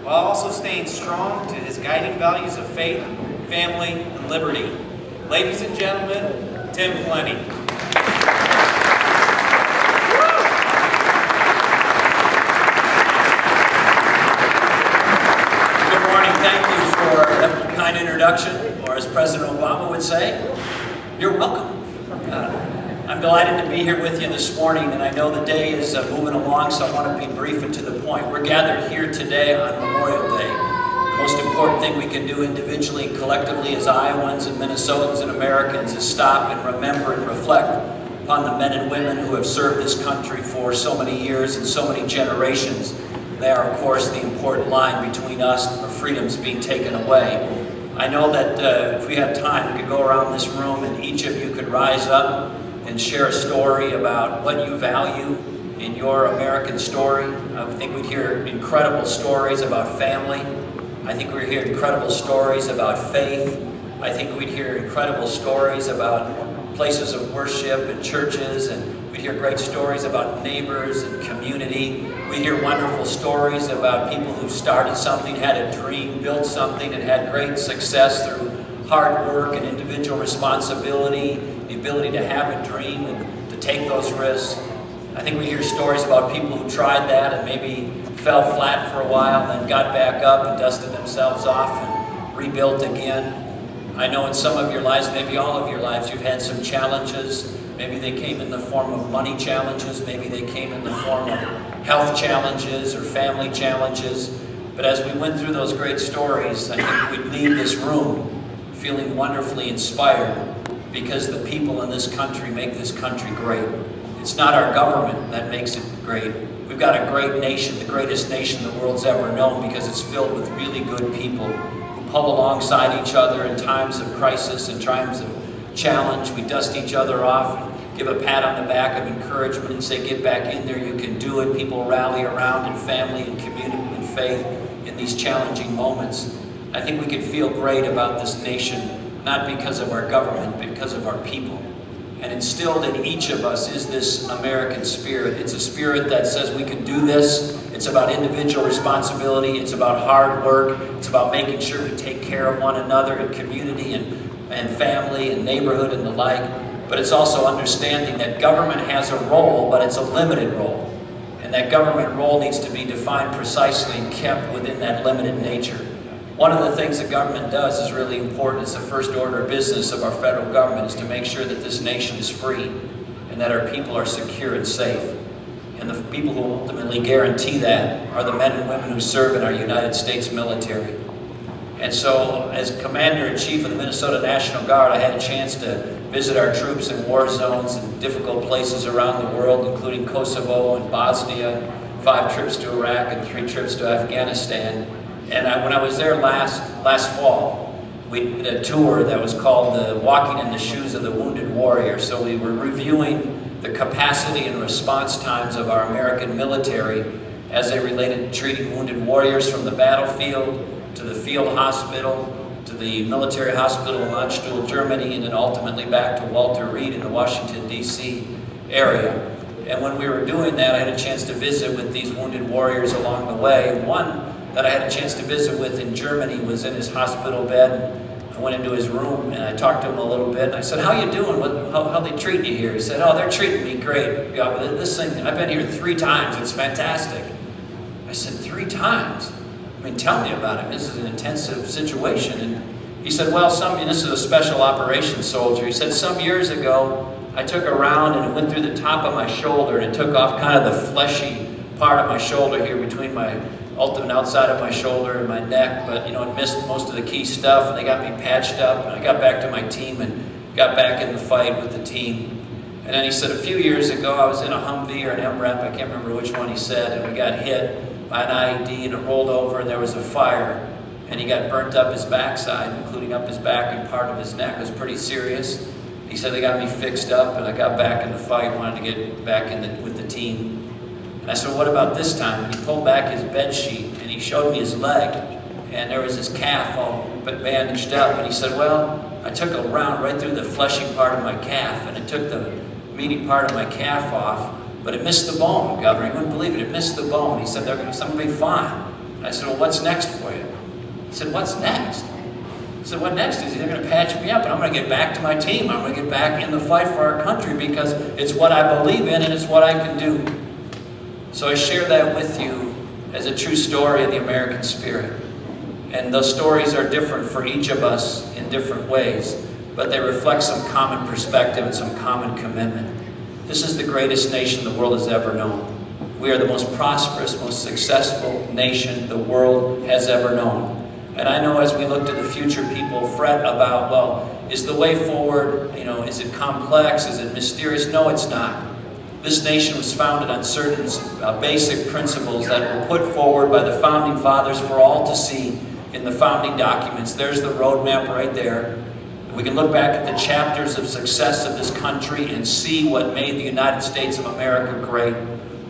while also staying strong to his guiding values of faith, family, and liberty. Ladies and gentlemen, Tim Pawlenty. Good morning. Thank you for that kind introduction, or as President Obama would say, you're welcome. I'm delighted to be here with you this morning, and I know the day is moving along, so I want to be brief and to the point. We're gathered here today on Memorial Day. The most important thing we can do individually and collectively as Iowans and Minnesotans and Americans is stop and remember and reflect upon the men and women who have served this country for so many years and so many generations. They are, of course, the important line between us and our freedoms being taken away. I know that if we had time, we could go around this room and each of you could rise up and share a story about what you value in your American story. I think we'd hear incredible stories about family. I think we'd hear incredible stories about faith. I think we'd hear incredible stories about places of worship and churches, and we'd hear great stories about neighbors and community. We'd hear wonderful stories about people who started something, had a dream, built something, and had great success through hard work and individual responsibility, the ability to have a dream and to take those risks. I think we hear stories about people who tried that and maybe fell flat for a while, then got back up and dusted themselves off and rebuilt again. I know in some of your lives, maybe all of your lives, you've had some challenges. Maybe they came in the form of money challenges, maybe they came in the form of health challenges or family challenges. But as we went through those great stories, I think we'd leave this room feeling wonderfully inspired, because the people in this country make this country great. It's not our government that makes it great. We've got a great nation, the greatest nation the world's ever known, because it's filled with really good people who pull alongside each other in times of crisis and times of challenge. We dust each other off and give a pat on the back of encouragement and say, get back in there, you can do it. People rally around in family and community and faith in these challenging moments. I think we can feel great about this nation, not because of our government, but because of our people. And instilled in each of us is this American spirit. It's a spirit that says we can do this. It's about individual responsibility. It's about hard work. It's about making sure we take care of one another in community and family and neighborhood and the like. But it's also understanding that government has a role, but it's a limited role. And that government role needs to be defined precisely and kept within that limited nature. One of the things the government does is really important. It's the first order of business of our federal government is to make sure that this nation is free and that our people are secure and safe. And the people who ultimately guarantee that are the men and women who serve in our United States military. And so, as Commander-in-Chief of the Minnesota National Guard, I had a chance to visit our troops in war zones and difficult places around the world, including Kosovo and Bosnia, 5 trips to Iraq and 3 trips to Afghanistan. And when I was there last fall, we did a tour that was called Walking in the Shoes of the Wounded Warrior. So we were reviewing the capacity and response times of our American military as they related to treating wounded warriors from the battlefield to the field hospital, to the military hospital in Landstuhl, Germany, and then ultimately back to Walter Reed in the Washington, D.C. area. And when we were doing that, I had a chance to visit with these wounded warriors along the way. One that I had a chance to visit with in Germany was in his hospital bed. I went into his room and I talked to him a little bit. And I said, how you doing? How they treat you here? He said, oh, they're treating me great. Yeah, this thing, I've been here 3 times. It's fantastic. I said, 3 times? I mean, tell me about it. This is an intensive situation. And he said, well, this is a special operations soldier. He said, some years ago, I took a round and it went through the top of my shoulder and it took off kind of the fleshy part of my shoulder here between my ultimate outside of my shoulder and my neck, but it missed most of the key stuff, and they got me patched up, and I got back to my team and got back in the fight with the team. And then he said, a few years ago, I was in a Humvee or an MREP, I can't remember which one he said, and we got hit by an IED, and it rolled over, and there was a fire, and he got burnt up his backside, including up his back and part of his neck. It was pretty serious. He said, they got me fixed up, and I got back in the fight, wanted to get back with the team. And I said, what about this time? And he pulled back his bed sheet and he showed me his leg, and there was his calf all bandaged up. And he said, well, I took a round right through the fleshy part of my calf, and it took the meaty part of my calf off, but it missed the bone, Governor. You wouldn't believe it, it missed the bone. He said, something will be fine. I said, well, what's next for you? He said, what's next? I said, what next is they're going to patch me up and I'm going to get back to my team. I'm going to get back in the fight for our country because it's what I believe in and it's what I can do. So I share that with you as a true story of the American spirit. And those stories are different for each of us in different ways, but they reflect some common perspective and some common commitment. This is the greatest nation the world has ever known. We are the most prosperous, most successful nation the world has ever known. And I know as we look to the future, people fret about, well, is the way forward, is it complex? Is it mysterious? No, it's not. This nation was founded on certain basic principles that were put forward by the founding fathers for all to see in the founding documents. There's the roadmap right there. We can look back at the chapters of success of this country and see what made the United States of America great.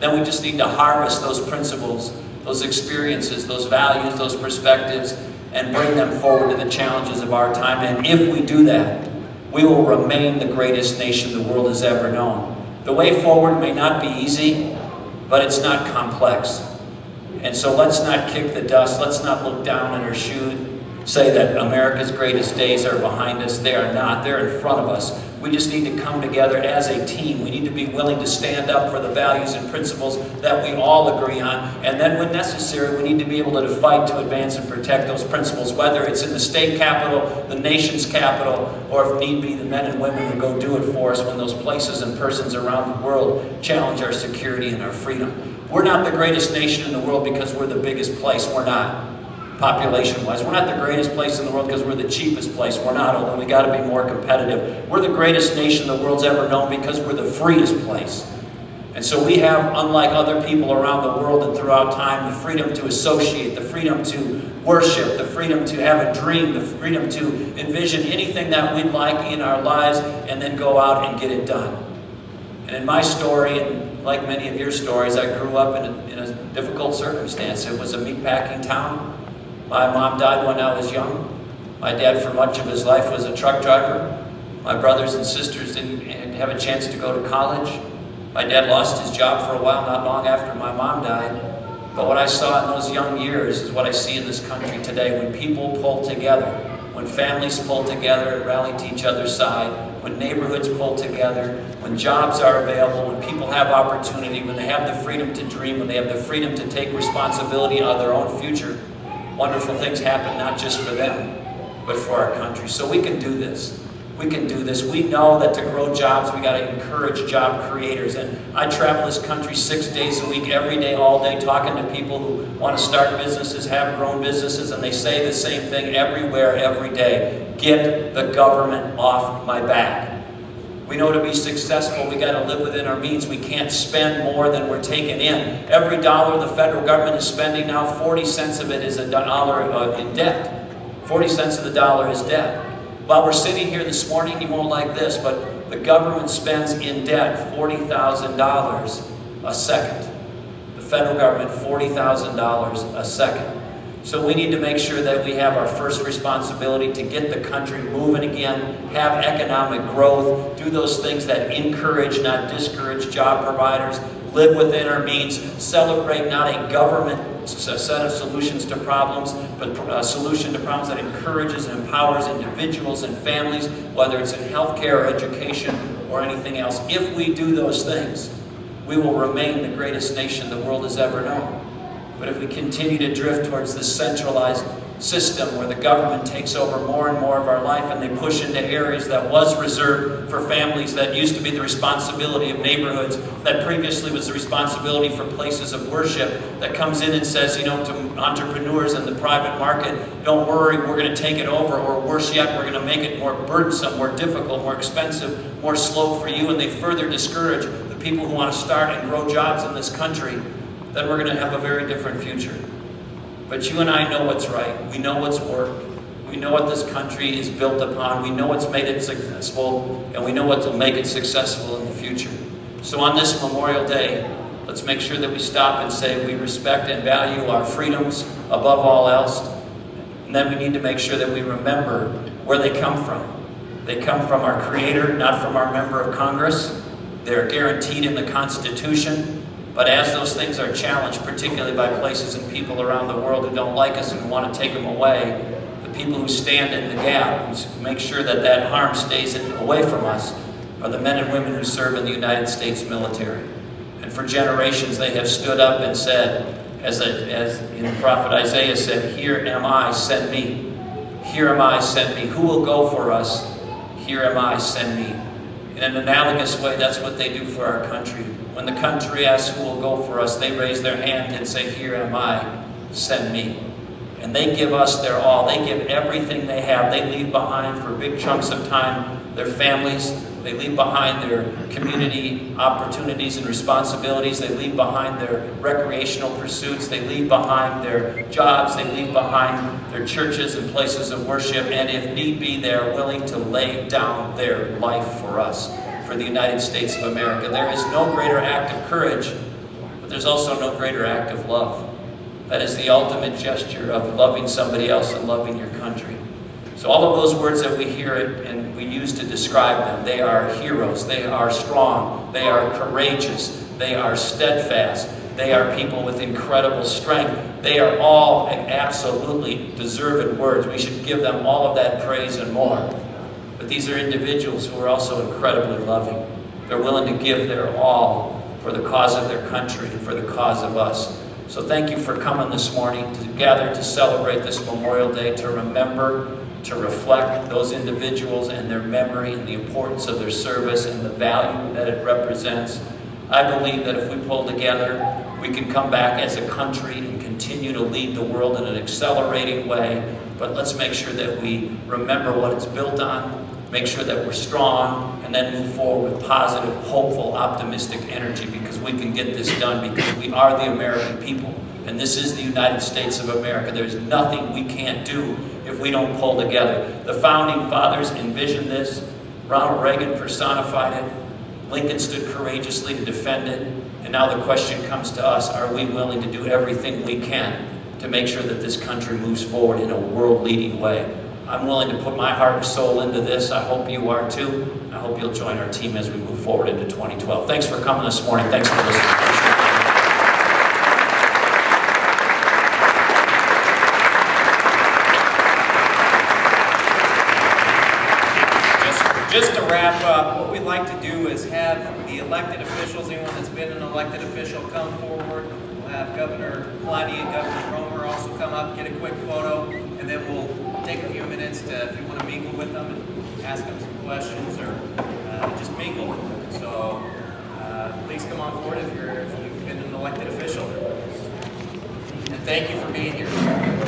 Then we just need to harvest those principles, those experiences, those values, those perspectives, and bring them forward to the challenges of our time. And if we do that, we will remain the greatest nation the world has ever known. The way forward may not be easy, but it's not complex. And so let's not kick the dust. Let's not look down in our shoes, say that America's greatest days are behind us. They are not. They're in front of us. We just need to come together as a team. We need to be willing to stand up for the values and principles that we all agree on. And then when necessary, we need to be able to fight to advance and protect those principles, whether it's in the state capital, the nation's capital, or if need be, the men and women who go do it for us when those places and persons around the world challenge our security and our freedom. We're not the greatest nation in the world because we're the biggest place. We're not. Population-wise. We're not the greatest place in the world because we're the cheapest place. We're not, although we got to be more competitive. We're the greatest nation the world's ever known because we're the freest place. And so we have, unlike other people around the world and throughout time, the freedom to associate, the freedom to worship, the freedom to have a dream, the freedom to envision anything that we'd like in our lives and then go out and get it done. And in my story, and like many of your stories, I grew up in a difficult circumstance. It was a meatpacking town. My mom died when I was young. My dad, for much of his life, was a truck driver. My brothers and sisters didn't have a chance to go to college. My dad lost his job for a while, not long after my mom died. But what I saw in those young years is what I see in this country today. When people pull together, when families pull together and rally to each other's side, when neighborhoods pull together, when jobs are available, when people have opportunity, when they have the freedom to dream, when they have the freedom to take responsibility on their own future, wonderful things happen, not just for them, but for our country. So we can do this. We can do this. We know that to grow jobs, we got to encourage job creators. And I travel this country 6 days a week, every day, all day, talking to people who want to start businesses, have grown businesses, and they say the same thing everywhere, every day. Get the government off my back. We know to be successful, we got to live within our means. We can't spend more than we're taking in. Every dollar the federal government is spending now, 40 cents of it is a dollar in debt. 40 cents of the dollar is debt. While we're sitting here this morning, you won't like this, but the government spends in debt $40,000 a second. The federal government, $40,000 a second. So we need to make sure that we have our first responsibility to get the country moving again, have economic growth, do those things that encourage, not discourage job providers, live within our means, celebrate not a government set of solutions to problems, but a solution to problems that encourages and empowers individuals and families, whether it's in healthcare or education or anything else. If we do those things, we will remain the greatest nation the world has ever known. But if we continue to drift towards this centralized system where the government takes over more and more of our life and they push into areas that was reserved for families, that used to be the responsibility of neighborhoods, that previously was the responsibility for places of worship, that comes in and says, to entrepreneurs in the private market, don't worry, we're going to take it over, or worse yet, we're going to make it more burdensome, more difficult, more expensive, more slow for you, and they further discourage the people who want to start and grow jobs in this country, then we're going to have a very different future. But you and I know what's right. We know what's worked. We know what this country is built upon. We know what's made it successful, and we know what will make it successful in the future. So on this Memorial Day, let's make sure that we stop and say we respect and value our freedoms above all else. And then we need to make sure that we remember where they come from. They come from our Creator, not from our member of Congress. They're guaranteed in the Constitution. But as those things are challenged, particularly by places and people around the world who don't like us and want to take them away, the people who stand in the gap, who make sure that that harm stays away from us, are the men and women who serve in the United States military. And for generations they have stood up and said, as the prophet Isaiah said, "Here am I, send me. Here am I, send me. Who will go for us? Here am I, send me." In an analogous way, that's what they do for our country. When the country asks who will go for us, they raise their hand and say, "Here am I, send me." And they give us their all. They give everything they have. They leave behind for big chunks of time their families. They leave behind their community opportunities and responsibilities. They leave behind their recreational pursuits. They leave behind their jobs. They leave behind their churches and places of worship. And if need be, they are willing to lay down their life for us, for the United States of America. There is no greater act of courage, but there's also no greater act of love. That is the ultimate gesture of loving somebody else and loving your country. So all of those words that we hear and we use to describe them, they are heroes, they are strong, they are courageous, they are steadfast, they are people with incredible strength. They are all absolutely deserved words. We should give them all of that praise and more. But these are individuals who are also incredibly loving. They're willing to give their all for the cause of their country and for the cause of us. So thank you for coming this morning to gather to celebrate this Memorial Day, to remember, to reflect those individuals and their memory and the importance of their service and the value that it represents. I believe that if we pull together, we can come back as a country and continue to lead the world in an accelerating way. But let's make sure that we remember what it's built on, make sure that we're strong, and then move forward with positive, hopeful, optimistic energy, because we can get this done, because we are the American people. And this is the United States of America. There's nothing we can't do if we don't pull together. The founding fathers envisioned this. Ronald Reagan personified it. Lincoln stood courageously to defend it. And now the question comes to us, are we willing to do everything we can to make sure that this country moves forward in a world-leading way? I'm willing to put my heart and soul into this. I hope you are too. I hope you'll join our team as we move forward into 2012. Thanks for coming this morning. Thanks for listening. Just to wrap up, what we'd like to do is have the elected officials, anyone that's been an elected official, come forward. We'll have Governor Pawlenty and Governor Romer also come up, get a quick photo, and then we'll take a few minutes to, if you want to mingle with them and ask them some questions or just mingle with them. So please come on forward if you've been an elected official. And thank you for being here.